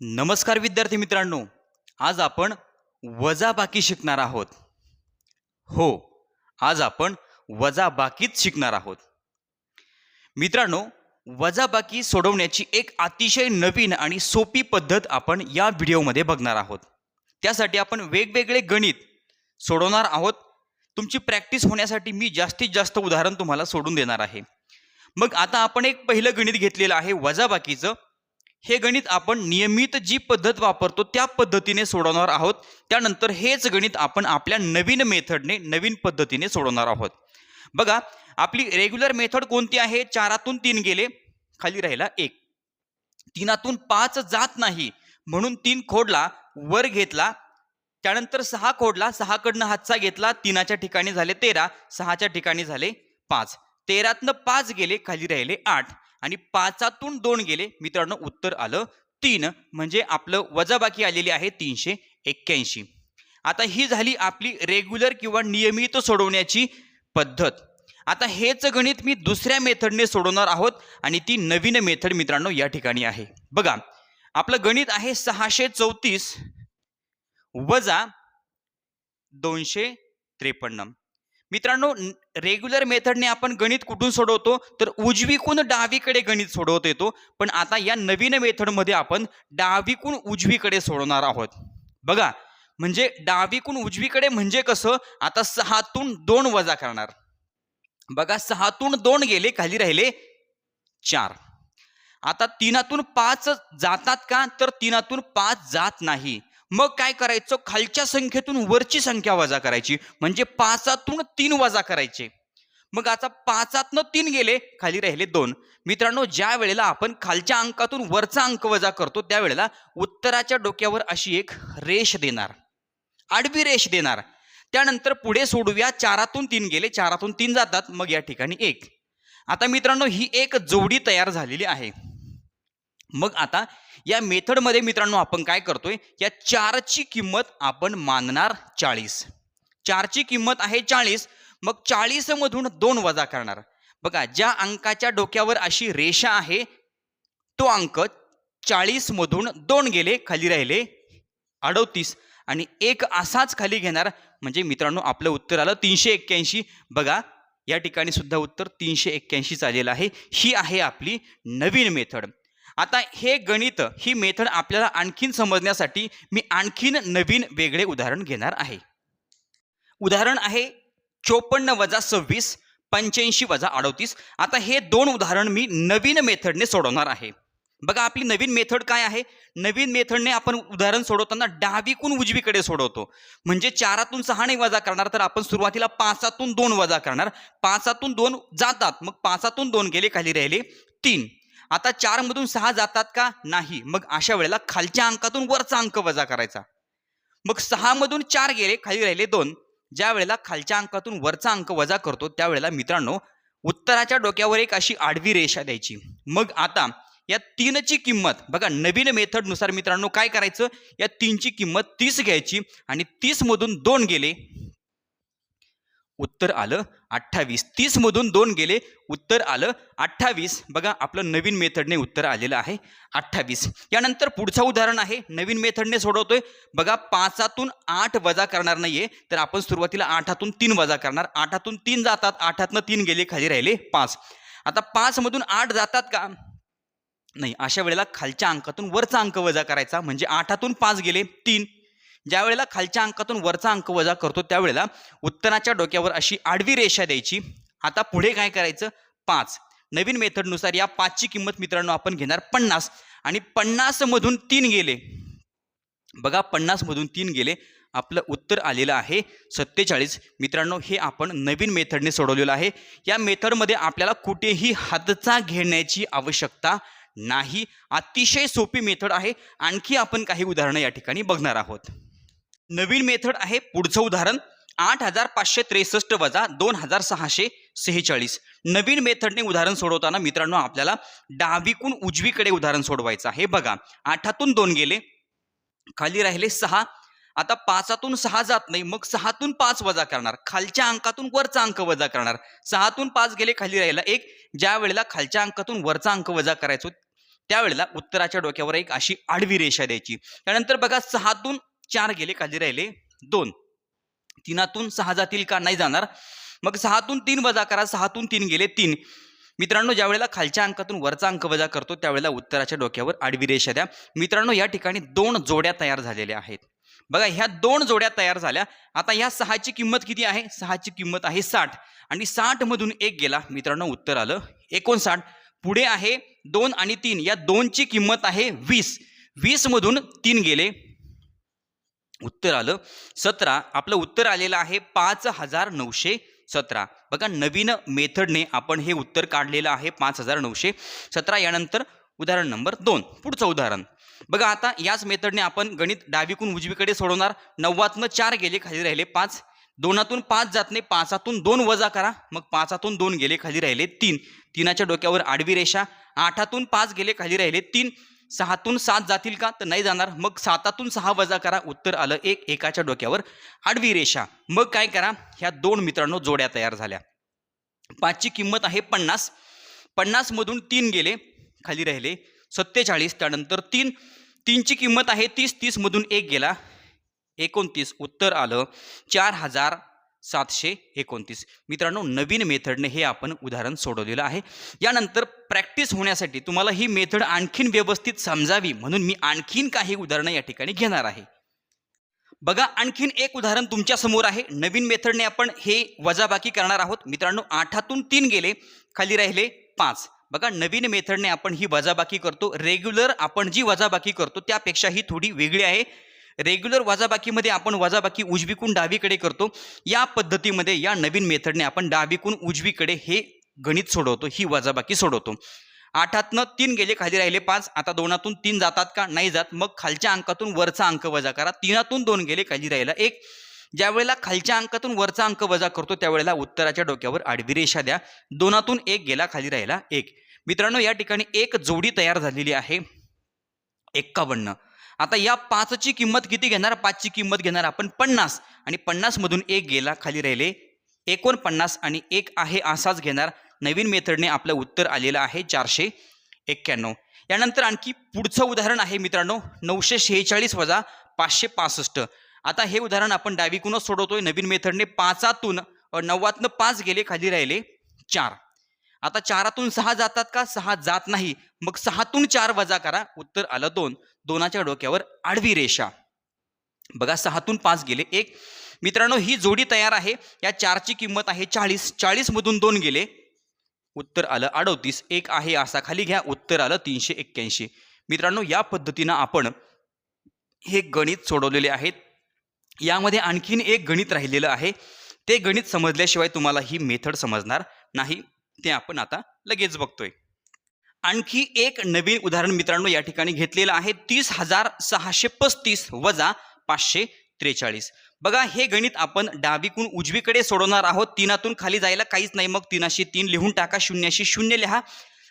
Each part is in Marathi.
नमस्कार विद्यार्थी मित्रांनो, आज आपण वजाबाकी शिकणार आहोत. हो, आज आपण वजाबाकीच शिकणार आहोत. मित्रांनो, वजाबाकी सोडवण्याची एक अतिशय नवीन आणि सोपी पद्धत आपण या व्हिडिओमध्ये बघणार आहोत. त्यासाठी आपण वेगवेगळे गणित सोडवणार आहोत. तुमची प्रॅक्टिस होण्यासाठी मी जास्तीत जास्त उदाहरण तुम्हाला सोडून देणार आहे. मग आता आपण एक पहिलं गणित घेतलेलं आहे वजाबाकीचं. हे गणित आपण नियमित जी पद्धत वापरतो त्या पद्धतीने सोडवणार आहोत. त्यानंतर हेच गणित आपण आपल्या नवीन मेथडने नवीन पद्धतीने सोडवणार आहोत. बघा, आपली रेग्युलर मेथड कोणती आहे? 4तून 3 गेले, खाली राहिला 1. 3तून 5 जात नाही म्हणून 3 खोडला, वर घेतला. त्यानंतर 6 खोडला, 6 कडनं हातचा घेतला, 3च्या ठिकाणी झाले 13, 6च्या ठिकाणी झाले 5. 13तनं 5 गेले, खाली राहिले 8 आणि 5तून 2 गेले. मित्रांनो, उत्तर आलं 3. म्हणजे आपलं वजाबाकी आलेली आहे 381. आता ही झाली आपली रेग्युलर किंवा नियमित सोडवण्याची पद्धत. आता हेच गणित मी दुसऱ्या मेथडने सोडवणार आहोत आणि ती नवीन मेथड मित्रांनो या ठिकाणी आहे. बघा, आपलं गणित आहे 634 वजा 253. मित्रांनो, रेग्युलर मेथडने आपण गणित कुठून सोडवतो तर उजवीकून डावीकडे गणित सोडवत येतो. पण आता या नवीन मेथडमध्ये आपण डावीकून उजवीकडे सोडवणार आहोत. बघा, म्हणजे डावीकून उजवीकडे म्हणजे कसं? आता 6तून 2 वजा करणार. बघा, 6तून 2 गेले, खाली राहिले 4. आता 3तून 5 जातात का? तर 3तून 5 जात नाही. मग काय करायचं? खालच्या संख्येतून वरची संख्या वजा करायची, म्हणजे 5तून 3 वजा करायचे. मग आता 5तनं 3 गेले, खाली राहिले 2. मित्रांनो, ज्या वेळेला आपण खालच्या अंकातून वरचा अंक वजा करतो त्यावेळेला उत्तराच्या डोक्यावर अशी एक रेष देणार, आडवी रेष देणार. त्यानंतर पुढे सोडूया. 4तून 3 गेले, 4तून 3 जातात, मग या ठिकाणी 1. आता मित्रांनो, ही एक जोडी तयार झालेली आहे. मग आता या मेथडमध्ये मित्रांनो आपण काय करतोय? या 4ची किंमत आपण मानणार 40. 4ची किंमत आहे 40. मग 40 मधून 2 वजा करणार. बघा, ज्या अंकाच्या डोक्यावर अशी रेषा आहे तो अंक 40 मधून 2 गेले, खाली राहिले 38 आणि 1 असाच खाली घेणार. म्हणजे मित्रांनो आपलं उत्तर आलं 381. बघा, या ठिकाणी सुद्धा उत्तर 381 आलेलं आहे. ही आहे आपली नवीन मेथड. आता हे गणित, ही मेथड आपल्याला आणखीन समजण्यासाठी मी आणखीन नवीन वेगळे उदाहरण घेणार आहे. उदाहरण आहे 54 वजा 26, 85 वजा 38. आता हे 2 उदाहरण मी नवीन मेथडने सोडवणार आहे. बघा, आपली नवीन मेथड काय आहे? नवीन मेथडने आपण उदाहरण सोडवताना डावीकून उजवीकडे सोडवतो. म्हणजे 4तून 6 नाही वजा करणार, तर आपण सुरुवातीला 5तून 2 वजा करणार. 5तून 2 जातात, मग 5तून 2 गेले, खाली राहिले 3. आता 4 मधून 6 जातात का? नाही. मग अशा वेळेला खालच्या अंकातून वरचा अंक वजा करायचा. मग 6 मधून 4 गेले, खाली राहिले 2. ज्या वेळेला खालच्या अंकातून वरचा अंक वजा करतो त्यावेळेला मित्रांनो उत्तराच्या डोक्यावर एक अशी आडवी रेषा द्यायची. मग आता या 3ची किंमत बघा, नवीन मेथड नुसार मित्रांनो काय करायचं? या 3ची किंमत 30 घ्यायची आणि 30 मधून 2 गेले, उत्तर आलं 28. 30 मधून 2 गेले, उत्तर आलं 28. बघा, आपलं नवीन मेथडने उत्तर आलेलं आहे 28. यानंतर पुढचं उदाहरण आहे नवीन मेथडने सोडवतोय. बघा, 5तून 8 वजा करणार नाहीये, तर आपण सुरुवातीला 8तून 3 वजा करणार. 8तून 3 जातात, 8तनं 3 गेले, खाली राहिले 5. आता 5 मधून 8 जातात का? नाही. अशा वेळेला खालच्या अंकातून वरचा अंक वजा करायचा. म्हणजे 8तून 5 गेले 3. ज्या वेळेला खालच्या अंकातून वरचा अंक वजा करतो त्यावेळेला उत्तराच्या डोक्यावर अशी आडवी रेषा द्यायची. आता पुढे काय करायचं? 5. नवीन मेथडनुसार या 5ची किंमत मित्रांनो आपण घेणार 50 आणि 50 मधून 3 गेले. बघा, 50 मधून 3 गेले, आपलं उत्तर आलेलं आहे 47. मित्रांनो, हे आपण नवीन मेथडने सोडवलेलं आहे. या मेथडमध्ये आपल्याला कुठेही हातचा घेण्याची आवश्यकता नाही. अतिशय सोपी मेथड आहे. आणखी आपण काही उदाहरणं या ठिकाणी बघणार आहोत. नवीन मेथड आहे पुढचं उदाहरण 8563 वजा 2646. नवीन मेथडने उदाहरण सोडवताना मित्रांनो आपल्याला डावीकून उजवीकडे उदाहरण सोडवायचं आहे. बघा, 8तून 2 गेले, खाली राहिले 6. आता 5तून 6 जात नाही, मग 6तून 5 वजा करणार. खालच्या अंकातून वरचा अंक वजा करणार. 6तून 5 गेले, खाली राहिला 1. ज्या वेळेला खालच्या अंकातून वरचा अंक वजा करायचो त्यावेळेला उत्तराच्या डोक्यावर एक अशी आडवी रेषा द्यायची. त्यानंतर बघा 6तून 4 गेले, खाली राहिले 2. 3तून 6 जातील का? नाही जाणार. मग 6तून 3 वजा करा, 6तून 3 गेले 3. मित्रांनो, ज्या वेळेला खालच्या अंकातून वरचा अंक वजा करतो त्यावेळेला उत्तराच्या डोक्यावर आडवी रेषा द्या. मित्रांनो, या ठिकाणी 2 जोड्या तयार झालेल्या आहेत. बघा, ह्या 2 जोड्या तयार झाल्या. आता ह्या 6ची किंमत किती आहे? 6ची किंमत आहे 60 आणि 60 मधून 1 गेला. मित्रांनो, उत्तर आलं 59. पुढे आहे 2 आणि 3, या 2ची किंमत आहे 20. 20 मधून 3 गेले, उत्तर आलं 17. आपलं उत्तर आलेलं आहे 5917. बघा, नवीन मेथडने आपण हे उत्तर काढलेलं आहे 5917. यानंतर उदाहरण नंबर 2. पुढचं उदाहरण बघा. आता याच मेथडने आपण गणित डावीकडून उजवीकडे सोडवणार. 9तनं 4 गेले, खाली राहिले 5. 2तून 5 जात नाही, 5तून 2 वजा करा, मग 5तून 2 गेले, खाली राहिले 3. 3च्या डोक्यावर आडवी रेषा. 8तून 5 गेले, खाली राहिले 3. 6तून 7 जातील का? तर नाही जाणार. मग 7तून 6 वजा करा, उत्तर आलं 1. 1च्या डोक्यावर आडवी रेषा. मग काय करा, ह्या 2 मित्रांनो जोड्या तयार झाल्या. 5ची किंमत आहे 50. 50 मधून 3 गेले, खाली राहिले 47. त्यानंतर 3ची किंमत आहे 30. 30 मधून 1 गेला, 29. उत्तर आलं 4729. मित्रांनो, नवीन मेथडने हे आपण उदाहरण सोडवलेलं आहे. यानंतर प्रॅक्टिस होण्यासाठी तुम्हाला ही मेथड आणखीन व्यवस्थित समजावी म्हणून मी आणखीन काही उदाहरणं या ठिकाणी घेणार आहे. बघा, आणखीन एक उदाहरण तुमच्या समोर आहे. नवीन मेथडने आपण हे वजाबाकी करणार आहोत. मित्रांनो, 8तून 3 गेले, खाली राहिले 5. बघा, नवीन मेथडने आपण ही वजाबाकी करतो. रेग्युलर आपण जी वजाबाकी करतो त्यापेक्षा ही थोडी वेगळी आहे. रेग्युलर वजाबाकीमध्ये आपण वजाबाकी उजवीकडून डावीकडे करतो. या पद्धतीमध्ये या नवीन मेथडने आपण डावीकडून उजवीकडे हे गणित सोडवतो, ही वजाबाकी सोडवतो. 8तनं 3 गेले, खाली राहिले 5. आता 2तून 3 जातात का? नाही जात. मग खालच्या अंकातून वरचा अंक वजा करा. 3तून 2 गेले, खाली राहिला 1. ज्या वेळेला खालच्या अंकातून वरचा अंक वजा करतो त्यावेळेला उत्तराच्या डोक्यावर आडवी रेषा द्या. 2तून 1 गेला, खाली राहिला 1. मित्रांनो, या ठिकाणी एक जोडी तयार झालेली आहे 51. आता या 5ची किंमत किती घेणार? 5ची किंमत घेणार आपण 50 आणि 50 मधून 1 गेला, खाली राहिले 49 आणि 1 आहे असाच घेणार. नवीन मेथडने आपलं उत्तर आलेलं आहे 491. यानंतर आणखी पुढचं उदाहरण आहे मित्रांनो 946 वजा 565. आता हे उदाहरण आपण डावीकडूनच सोडवतोय. नवीन मेथडने 5तून 9तनं 5 गेले, खाली राहिले 4. आता 4तून 6 जातात का? 6 जात नाही. मग 6तून 4 वजा करा, उत्तर आलं 2. 2च्या डोक्यावर आडवी रेषा. बघा, 6तून 5 गेले 1. मित्रांनो, ही जोडी तयार आहे. या 4ची किंमत आहे 40. 40 मधून 2 गेले, उत्तर आलं 38. 1 आहे असा खाली घ्या, उत्तर आलं 381. मित्रांनो, या पद्धतीनं आपण हे गणित सोडवलेले आहेत. यामध्ये आणखीन एक गणित राहिलेलं आहे. ते गणित समजल्याशिवाय तुम्हाला ही मेथड समजणार नाही. ते आपण आता लगेच बघतोय. आणखी एक नवीन उदाहरण मित्रांनो या ठिकाणी घेतलेलं आहे 30,635 वजा 543. बघा, हे गणित आपण डावीकडून उजवीकडे सोडवणार आहोत. 3तून खाली जायला काहीच नाही, मग 3शी 3 लिहून टाका, 0शी 0 लिहा.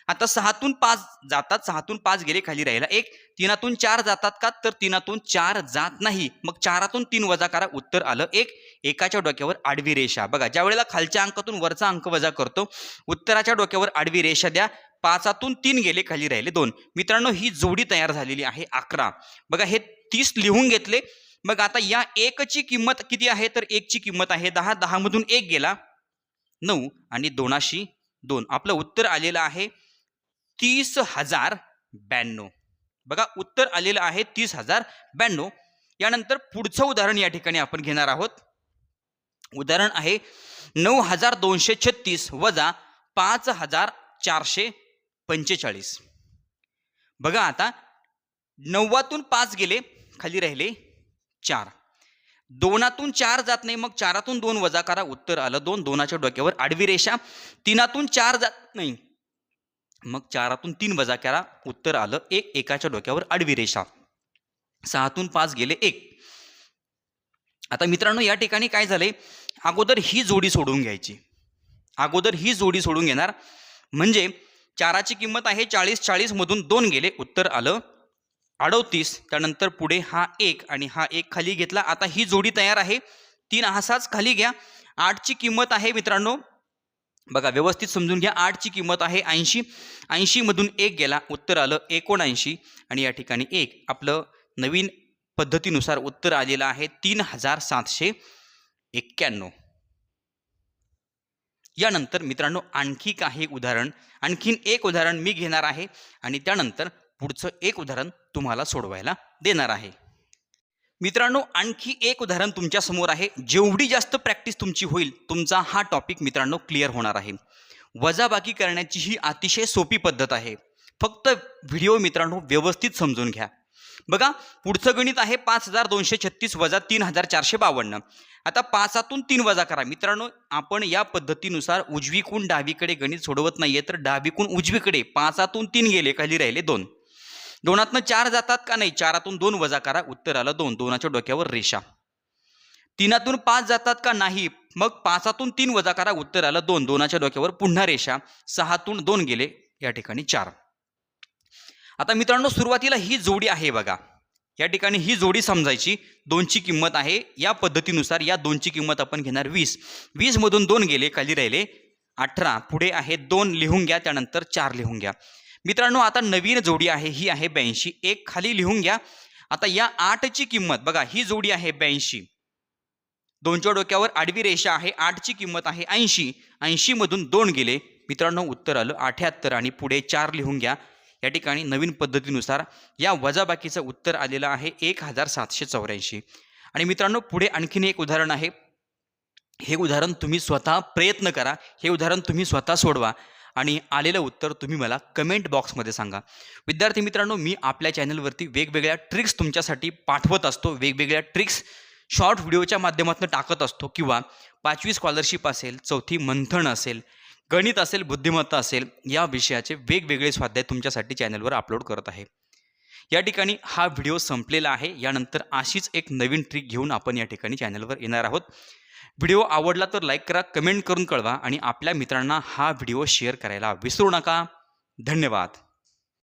आता 6तून 5 जातात, 6तून 5 गेले, खाली राहिला 1. 3तून 4 जातात का? तर 3तून 4 जात नाही. मग 4तून 3 वजा करा, उत्तर आलं 1. 1च्या डोक्यावर आडवी रेषा. बघा, ज्या वेळेला खालच्या अंकातून वरचा अंक वजा करतो उत्तराच्या डोक्यावर आडवी रेषा द्या. 5तून 3 गेले, खाली राहिले 2. मित्रांनो, ही जोडी तयार झालेली आहे 11. बघा, हे 30 लिहून घेतले. मग आता या 1ची किंमत किती आहे? तर 1ची किंमत आहे 10. 10 मधून 1 गेला 9 आणि 2शी 2. आपलं उत्तर आलेलं आहे 30,092. बघा, उत्तर आलेलं आहे 30,092. यानंतर पुढचं उदाहरण या ठिकाणी आपण घेणार आहोत. उदाहरण आहे 9,236 वजा 5,445. बघा, आता 9तून 5 गेले, खाली राहिले 4. 2तून 4 जात नाही, मग 4तून 2 वजा करा, उत्तर आलं 2. 2च्या डोक्यावर आडवी रेषा. 3तून 4 जात नाही, मग 4तून 3 वजा करा, उत्तर आलं 1. 1च्या डोक्यावर आडवी रेषा. 6तून 5 गेले 1. आता मित्रांनो, या ठिकाणी काय झालंय, अगोदर ही जोडी सोडून घ्यायची. अगोदर ही जोडी सोडून घेणार म्हणजे 4ची किंमत आहे 40. 40 मधून 2 गेले, उत्तर आलं 38. त्यानंतर पुढे हा 1 आणि हा 1 खाली घेतला. आता ही जोडी तयार आहे. 3 असाच खाली घ्या. 8ची किंमत आहे मित्रांनो बघा व्यवस्थित समजून घ्या. 8ची किंमत आहे 80. 80 मधून 1 गेला, उत्तर आलं 79 आणि या ठिकाणी 1 आपलं नवीन पद्धतीनुसार उत्तर आलेलं आहे 3791. यानंतर मित्रांनो आणखी काही उदाहरण, आणखीन एक उदाहरण मी घेणार आहे आणि त्यानंतर पुढचं एक उदाहरण तुम्हाला सोडवायला देणार आहे. मित्रांनो आणखी एक उदाहरण तुमच्या समोर आहे. जेवढी जास्त प्रॅक्टिस तुमची होईल तुमचा हा टॉपिक मित्रांनो क्लिअर होणार आहे. वजाबाकी करण्याची ही अतिशय सोपी पद्धत आहे. फक्त व्हिडिओ मित्रांनो व्यवस्थित समजून घ्या. बघा पुढचं गणित आहे 5236 वजा 3452. आता 5तून 3 वजा करा. मित्रांनो आपण या पद्धतीनुसार उजवीकडून डावीकडे गणित सोडवत नाहीये, तर डावीकडून उजवीकडे 5तून 3 गेले, खाली राहिले 2. 2तनं 4 जातात का नाही, 4तून 2 वजा करा, उत्तर आलं 2. 2च्या डोक्यावर रेषा. 3तून 5 जातात का नाही, मग 5तून 3 वजा करा, उत्तर आलं 2. 2च्या डोक्यावर पुन्हा रेषा. 6तून 2 गेले, या ठिकाणी 4. आता मित्रांनो सुरुवातीला ही जोडी आहे बघा, या ठिकाणी ही जोडी समजायची. 2ची किंमत आहे, या पद्धतीनुसार या 2ची किंमत आपण घेणार 20. 20 मधून 2 गेले, खाली राहिले 18. पुढे आहे 2 लिहून घ्या, त्यानंतर 4 लिहून घ्या. मित्रांनो आता नवीन जोडी आहे, ही आहे 82. 1 खाली लिहून घ्या. आता या 8ची किंमत बघा, ही जोडी आहे 82. 2च्या डोक्यावर आडवी रेषा आहे. 8ची किंमत आहे 80. 80 मधून 2 गेले, मित्रांनो उत्तर आलं 78 आणि पुढे 4 लिहून घ्या. या ठिकाणी नवीन पद्धतीनुसार या वजाबाकीचं उत्तर आलेलं आहे 1784. आणि मित्रांनो पुढे आणखीन एक उदाहरण आहे. हे उदाहरण तुम्ही स्वतः प्रयत्न करा, हे उदाहरण तुम्ही स्वतः सोडवा आणि आलेलं उत्तर तुम्ही मला कमेंट बॉक्समध्ये सांगा. विद्यार्थी मित्रांनो मी आपल्या चॅनलवरती वेगवेगळ्या ट्रिक्स तुमच्यासाठी पाठवत असतो. वेगवेगळ्या ट्रिक्स शॉर्ट व्हिडिओच्या माध्यमातून टाकत असतो, किंवा 5वी स्कॉलरशिप असेल, 4थी मंथन असेल, गणित असेल, बुद्धिमत्ता असेल, या विषयाचे वेगवेगळे स्वाध्याय तुमच्यासाठी चॅनलवर अपलोड करत आहे. या ठिकाणी हा व्हिडिओ संपलेला आहे. यानंतर अशीच एक नवीन ट्रिक घेऊन आपण या ठिकाणी चॅनलवर येणार आहोत. व्हिडिओ आवडला तर लाईक करा, कमेंट करून कळवा आणि आपल्या मित्रांना हा व्हिडिओ शेअर करायला विसरू नका. धन्यवाद.